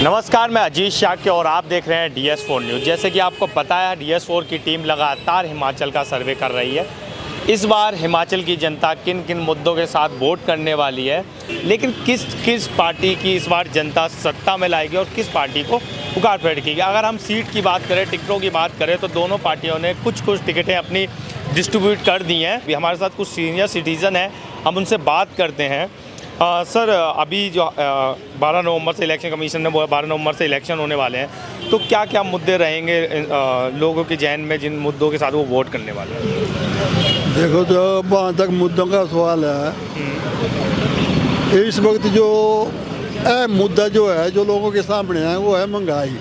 नमस्कार, मैं अजीत शाक्य और आप देख रहे हैं DS4 न्यूज़। जैसे कि आपको पता है, DS4 की टीम लगातार हिमाचल का सर्वे कर रही है। इस बार हिमाचल की जनता किन किन मुद्दों के साथ वोट करने वाली है, लेकिन किस किस पार्टी की इस बार जनता सत्ता में लाएगी और किस पार्टी को उखाड़ फेंकेगी। अगर हम सीट की बात करें, टिकटों की बात करें, तो दोनों पार्टियों ने कुछ टिकटें अपनी डिस्ट्रीब्यूट कर दी हैं। हमारे साथ कुछ सीनियर सिटीज़न हैं, हम उनसे बात करते हैं। सर, अभी जो 12 नवंबर से इलेक्शन कमीशन ने बोला 12 नवंबर से इलेक्शन होने वाले हैं, तो क्या क्या मुद्दे रहेंगे लोगों के जहन में, जिन मुद्दों के साथ वो वोट करने वाले हैं? देखो, जो वहाँ तक मुद्दों का सवाल है, इस वक्त जो मुद्दा जो है जो लोगों के सामने है वो है महंगाई,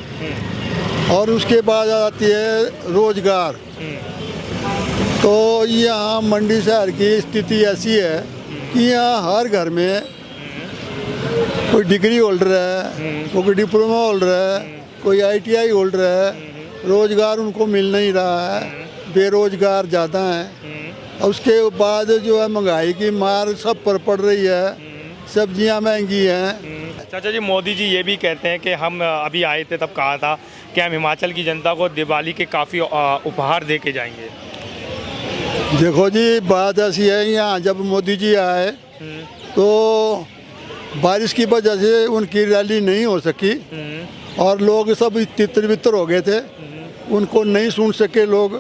और उसके बाद आती है रोजगार। तो यहाँ मंडी शहर की स्थिति ऐसी है कि यहाँ हर घर में कोई डिग्री होल्डर है, कोई डिप्लोमा होल्डर है, कोई ITI होल्डर है। रोजगार उनको मिल नहीं रहा है, बेरोजगार ज़्यादा हैं। और उसके बाद जो है महंगाई की मार सब पर पड़ रही है, सब्जियां महंगी हैं। चाचा जी, मोदी जी ये भी कहते हैं कि हम अभी आए थे तब कहा था कि हम हिमाचल की जनता को दिवाली के काफ़ी उपहार दे के जाएंगे। देखो जी, बात ऐसी है, यहाँ जब मोदी जी आए तो बारिश की वजह से उनकी रैली नहीं हो सकी और लोग सब तितर बितर हो गए थे, उनको नहीं सुन सके लोग।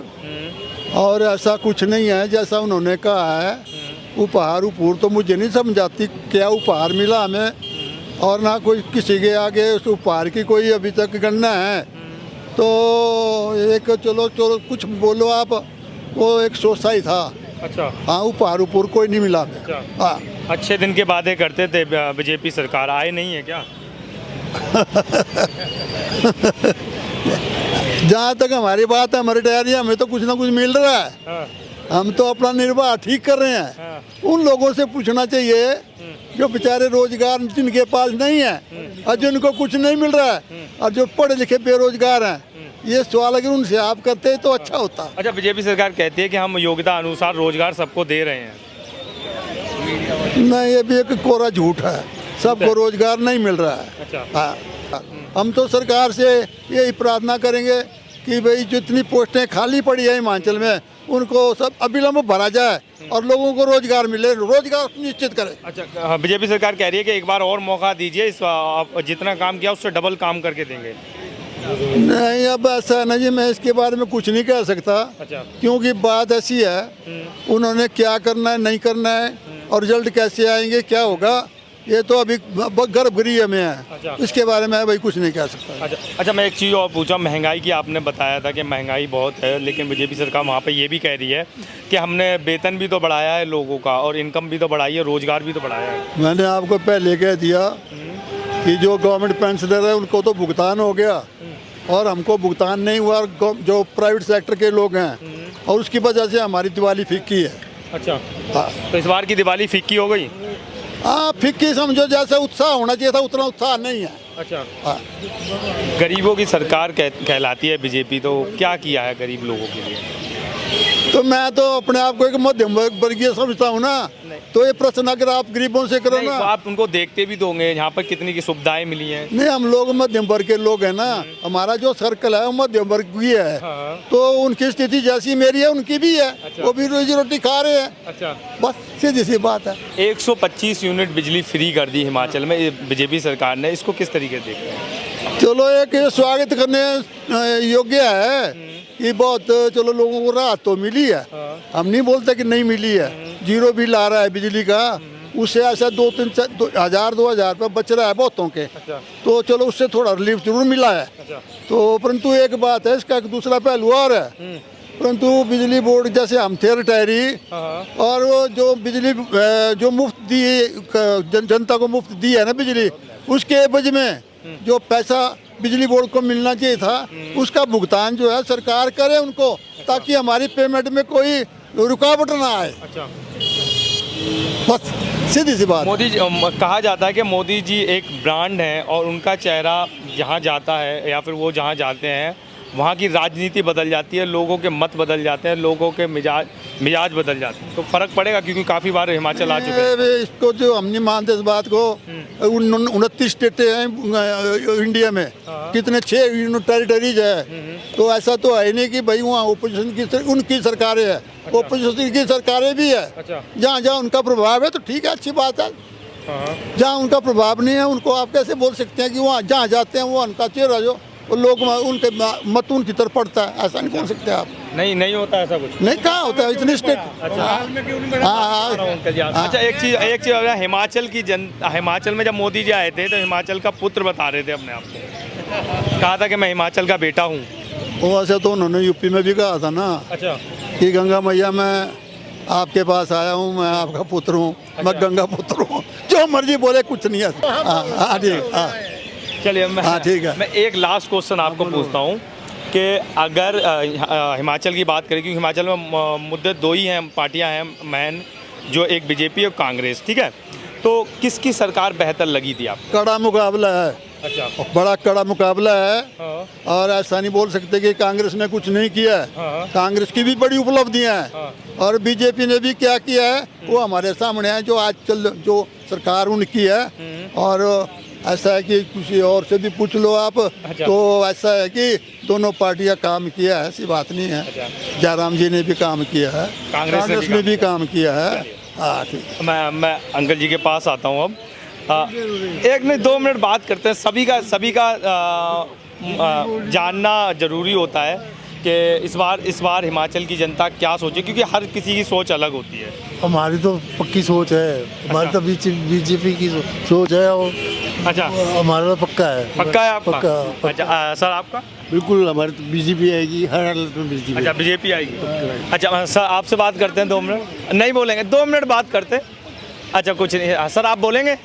और ऐसा कुछ नहीं है जैसा उन्होंने कहा है। उपहार तो मुझे नहीं समझाती क्या उपहार मिला हमें, और ना कोई किसी के आगे उस उपहार की कोई अभी तक गणना है। तो एक चलो कुछ बोलो आप, वो एक सोचा ही था। अच्छा। हाँ, उपहार कोई नहीं मिला। अच्छा। हाँ, अच्छे दिन के वादे करते थे बीजेपी सरकार, आए नहीं है क्या? जहाँ तक हमारी बात है, हमारे डायरिया में तो कुछ ना कुछ मिल रहा है। हाँ। हम तो अपना निर्वाह ठीक कर रहे हैं। हाँ। उन लोगों से पूछना चाहिए जो बेचारे रोजगार जिनके पास नहीं है और जिनको कुछ नहीं मिल रहा है और जो पढ़े लिखे बेरोजगार हैं, ये सवाल अगर उनसे आप करते तो अच्छा होता। अच्छा, बीजेपी सरकार कहती है कि हम योग्यता अनुसार रोजगार सबको दे रहे हैं। नहीं, ये भी एक कोरा झूठ है, सबको रोजगार नहीं मिल रहा है। अच्छा। हाँ, हम तो सरकार से यही प्रार्थना करेंगे कि भाई जितनी पोस्टें खाली पड़ी है हिमाचल में, उनको सब अविलंब भरा जाए और लोगों को रोजगार मिले, रोजगार निश्चित करें। अच्छा, बीजेपी सरकार कह रही है कि एक बार और मौका दीजिए, इस आप जितना काम किया उससे डबल काम करके देंगे। नहीं, अब ऐसा है ना जी, मैं इसके बारे में कुछ नहीं कह सकता। अच्छा। क्योंकि बात ऐसी है, उन्होंने क्या करना है नहीं करना है और रिजल्ट कैसे आएंगे क्या होगा, ये तो अभी गर्भगृह में है। अच्छा। इसके बारे में भाई कुछ नहीं कह सकता। अच्छा, मैं एक चीज़ और पूछा, महंगाई की आपने बताया था कि महंगाई बहुत है, लेकिन बीजेपी सरकार वहाँ पे ये भी कह रही है कि हमने वेतन भी तो बढ़ाया है लोगों का, और इनकम भी तो बढ़ाई है, रोजगार भी तो बढ़ाया है। मैंने आपको पहले कह दिया कि जो गवर्नमेंट पेंशनर है उनको तो भुगतान हो गया और हमको भुगतान नहीं हुआ, जो प्राइवेट सेक्टर के लोग हैं, और उसकी वजह से हमारी दिवाली फीकी है। अच्छा। हाँ। तो इस बार की दिवाली फीकी हो गई? हाँ, फीकी समझो, जैसे उत्साह होना चाहिए था उतना उत्साह नहीं है। अच्छा। हाँ। गरीबों की सरकार कहलाती है बीजेपी, तो क्या किया है गरीब लोगों के लिए? तो मैं तो अपने आप को एक मध्यम वर्गीय समझता हूँ ना। तो ये प्रश्न अगर आप गरीबों से करो ना, आप उनको देखते भी तो होंगे यहाँ पर कितनी की सुविधाएं मिली हैं। नहीं, हम लोग मध्यम वर्ग के लोग हैं ना, हमारा जो सर्कल है वो मध्यम वर्ग की है। हाँ। तो उनकी स्थिति जैसी मेरी है उनकी भी है। अच्छा। वो भी रोजी रोटी खा रहे हैं। अच्छा। बस सीधी सी बात है। 125 यूनिट बिजली फ्री कर दी हिमाचल में बीजेपी सरकार ने, इसको किस तरीके से देखते हैं? चलो, एक स्वागत करने योग्य है कि बहुत, चलो लोगों को राहत तो मिली है। हाँ। हम नहीं बोलते कि नहीं मिली है। जीरो बिल आ रहा है बिजली का, उससे ऐसा 2,000-2,000 रुपये बच रहा है बहुतों के। अच्छा। तो चलो उससे थोड़ा रिलीफ जरूर मिला है। अच्छा। तो परंतु एक बात है, इसका एक दूसरा पहलू और है। परंतु बिजली बोर्ड जैसे हम थे रिटायरी, और वो जो बिजली जो मुफ्त दी जनता को मुफ्त दी है ना बिजली, उसके एवज में जो पैसा बिजली बोर्ड को मिलना चाहिए था, उसका भुगतान जो है सरकार करे उनको, ताकि हमारी पेमेंट में कोई रुकावट ना आए। अच्छा। बस सीधी सी बात। मोदी जी, कहा जाता है कि मोदी जी एक ब्रांड है और उनका चेहरा जहाँ जाता है या फिर वो जहाँ जाते हैं वहाँ की राजनीति बदल जाती है, लोगों के मत बदल जाते हैं, लोगों के मिजाज बदल जाते हैं, तो फ़र्क पड़ेगा? क्योंकि काफ़ी बार हिमाचल आ चुके हैं। इसको जो हम नहीं मानते इस बात को, 29 स्टेटें हैं इंडिया में, कितने 6 टेरिटरीज है, तो ऐसा तो है नहीं कि भाई वहाँ ओपोजिशन की उनकी सरकारें है, ओपोजिशन की सरकारें भी है। अच्छा। जहाँ जहाँ उनका प्रभाव है तो ठीक है, अच्छी बात है। जहाँ उनका प्रभाव नहीं है उनको आप कैसे बोल सकते हैं कि वहाँ जहाँ जाते हैं वो उनका चेहरा जो वो लोग उनके मत उनकी तरफ पड़ता है, ऐसा नहीं बोल सकते आप। नहीं होता ऐसा कुछ? नहीं, कहाँ होता है इतनी स्टेट। अच्छा, एक चीज़ हिमाचल की हिमाचल में जब मोदी जी आए थे तो हिमाचल का पुत्र बता रहे थे अपने आप को, कहा था कि मैं हिमाचल का बेटा हूँ। वो ऐसे तो उन्होंने यूपी में भी कहा था ना। अच्छा। कि गंगा मैया मैं आपके पास आया हूँ, मैं आपका पुत्र हूँ, मैं गंगा पुत्र हूँ, जो मर्जी बोले कुछ नहीं है। हाँ ठीक, हाँ चलिए, ठीक है। मैं एक लास्ट क्वेश्चन आपको पूछता हूँ कि अगर हिमाचल की बात करें, क्योंकि हिमाचल में मुद्दे 2 ही हैं, पार्टियां हैं मेन, जो एक बीजेपी और कांग्रेस, ठीक है, तो किसकी सरकार बेहतर लगी थी आपको? कड़ा मुकाबला है। अच्छा। बड़ा कड़ा मुकाबला है। हाँ। और ऐसा नहीं बोल सकते कि कांग्रेस ने कुछ नहीं किया है। हाँ। कांग्रेस की भी बड़ी उपलब्धियां हैं। हाँ। और बीजेपी ने भी क्या किया है वो हमारे सामने है, जो आज जो सरकार उनकी है। और ऐसा है कि किसी और से भी पूछ लो आप। अच्छा। तो ऐसा है कि दोनों पार्टियां काम किया है, ऐसी बात नहीं है। अच्छा। जयराम जी ने भी काम किया है, कांग्रेस ने भी काम किया है। हाँ ठीक। मैं अंकल जी के पास आता हूँ अब। 1-2 मिनट बात करते हैं। सभी का जानना ज़रूरी होता है कि इस बार हिमाचल की जनता क्या सोचे, क्योंकि हर किसी की सोच अलग होती है। हमारी तो पक्की सोच है, हमारी तो बीजेपी की सोच है। और अच्छा, हमारा तो पक्का है। पक्का है आपका? पक्का। अच्छा, सर आपका? बिल्कुल, हमारी तो बीजेपी आएगी, हर हालत में बीजेपी। अच्छा, बीजेपी आएगी। अच्छा सर, आपसे बात करते हैं 2 मिनट। नहीं बोलेंगे? 2 मिनट बात करते। अच्छा, कुछ नहीं सर, आप बोलेंगे?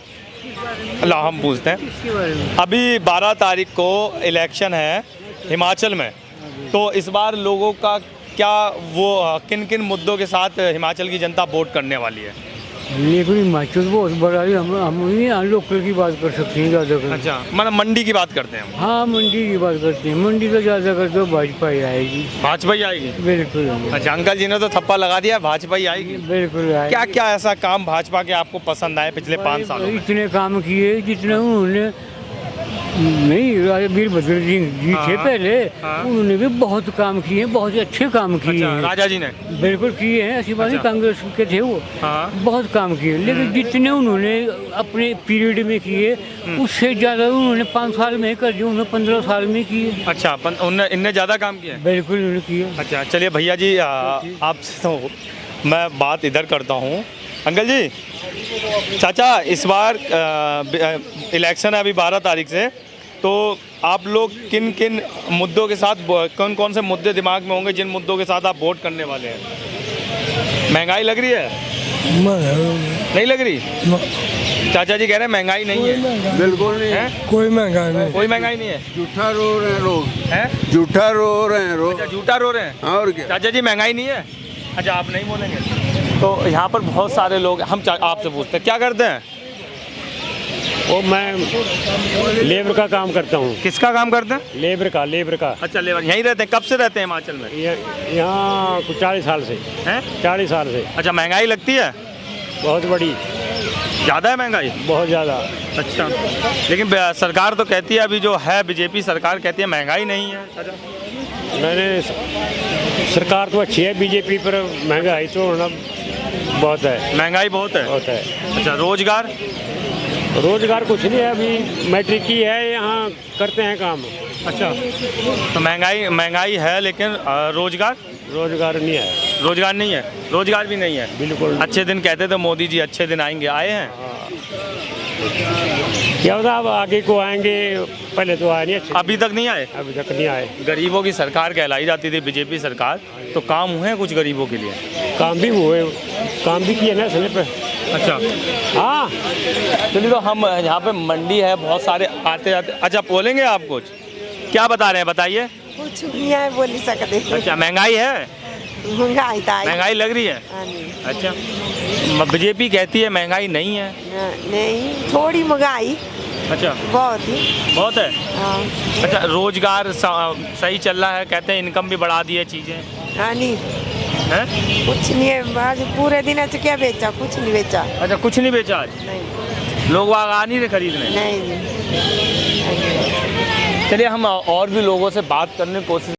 ला, हम पूछते हैं। अभी 12 तारीख को इलेक्शन है हिमाचल में, तो इस बार लोगों का क्या वो किन किन मुद्दों के साथ हिमाचल की जनता वोट करने वाली है? लेकिन हिमाचल बहुत बड़ा है, हम लोकल की बात कर सकते हैं ज़्यादा कर। अच्छा, मतलब मंडी की बात करते हैं हम। हाँ, मंडी की बात करते हैं। मंडी का ज़्यादा कर तो भाजपा ही आएगी। भाजपा ही आएगी? बिल्कुल। अच्छा, अंकल जी ने तो थप्पा लगा दिया, भाजपा ही आएगी। बिल्कुल आएगी। क्या क्या ऐसा काम भाजपा के आपको पसंद आए पिछले 5 सालों में? इतने काम किए जितने उन्होंने नहीं, वीरभद्र सिंह जी थे पहले, उन्होंने भी बहुत काम किए, बहुत अच्छे काम किए। अच्छा, राजा जी ने? बिल्कुल किए हैं, ऐसी बात नहीं। कांग्रेस के थे वो, बहुत काम किए, लेकिन जितने उन्होंने अपने पीरियड में किए उससे ज़्यादा उन्होंने 5 साल में कर दिए, उन्होंने 15 साल में किए। अच्छा, इनने ज़्यादा काम किया? बिल्कुल उन्होंने किए। अच्छा, चलिए भैया जी, आपसे तो मैं बात इधर करता हूँ। अंकल जी, चाचा, इस बार इलेक्शन है अभी 12 तारीख से, तो आप लोग किन किन मुद्दों के साथ, कौन कौन से मुद्दे दिमाग में होंगे जिन मुद्दों के साथ आप वोट करने वाले हैं? महंगाई लग रही है? नहीं लग रही? चाचा जी कह रहे हैं महंगाई नहीं है। बिल्कुल नहीं है, कोई महंगाई नहीं। कोई महंगाई नहीं है? झूठा रो रहे हैं लोग, हैं? झूठा रो रहे हैं लोग। अच्छा, झूठा रो रहे हैं? और क्या? चाचा जी महंगाई नहीं है? अच्छा, आप नहीं बोलेंगे? तो यहाँ पर बहुत सारे लोग, हम आपसे पूछते हैं क्या करते हैं? वो मैं लेबर का काम करता हूँ। किसका काम करते हैं? लेबर का। अच्छा, लेबर। यहीं रहते हैं? कब से रहते हैं हिमाचल में? यहाँ कुछ 40 साल से हैं? 40 साल से। अच्छा, महंगाई लगती है? बहुत बड़ी, ज़्यादा है महंगाई? बहुत ज़्यादा। अच्छा, लेकिन सरकार तो कहती है, अभी जो है बीजेपी सरकार कहती है महंगाई नहीं है। अच्छा, मैंने सरकार तो अच्छी है बीजेपी, पर महंगाई तो होना बहुत है। महंगाई बहुत है? बहुत है। अच्छा, रोजगार कुछ नहीं है, अभी मैट्रिक की है, यहाँ करते हैं काम। अच्छा, तो महंगाई है लेकिन रोजगार नहीं है। रोजगार नहीं है? रोजगार भी नहीं है? बिल्कुल। अच्छे दिन कहते थे मोदी जी, अच्छे दिन आएंगे, आए हैं? क्या होता, अब आगे को आएंगे, पहले तो आए नहीं अच्छे। अभी तक नहीं आए? अभी तक नहीं आए। गरीबों की सरकार कहलाई जाती थी बीजेपी सरकार, तो काम हुए हैं कुछ गरीबों के लिए? काम भी हुए, काम भी किए ना समय पे। अच्छा, हाँ। चलिए, तो हम यहाँ पे मंडी है, बहुत सारे आते जाते। अच्छा, बोलेंगे आप कुछ? क्या बता रहे हैं, बताइए। कुछ नहीं है, बोल नहीं सकते। अच्छा, महंगाई है? महंगाई लग रही है? अच्छा, बीजेपी कहती है महंगाई नहीं है। नहीं, थोड़ी महंगाई। अच्छा, बहुत ही। बहुत है। हाँ अच्छा, रोजगार सही चल रहा है, कहते हैं इनकम भी बढ़ा दी है चीज़ें हाँ, नहीं हैं। कुछ नहीं है, आज पूरे दिन आज क्या बेचा, कुछ नहीं बेचा। अच्छा, कुछ नहीं बेचा आज, नहीं लोग वहाँ आ नहीं रहे खरीदने। नहीं, नहीं। चलिए हम और भी लोगों से बात करने की कोशिश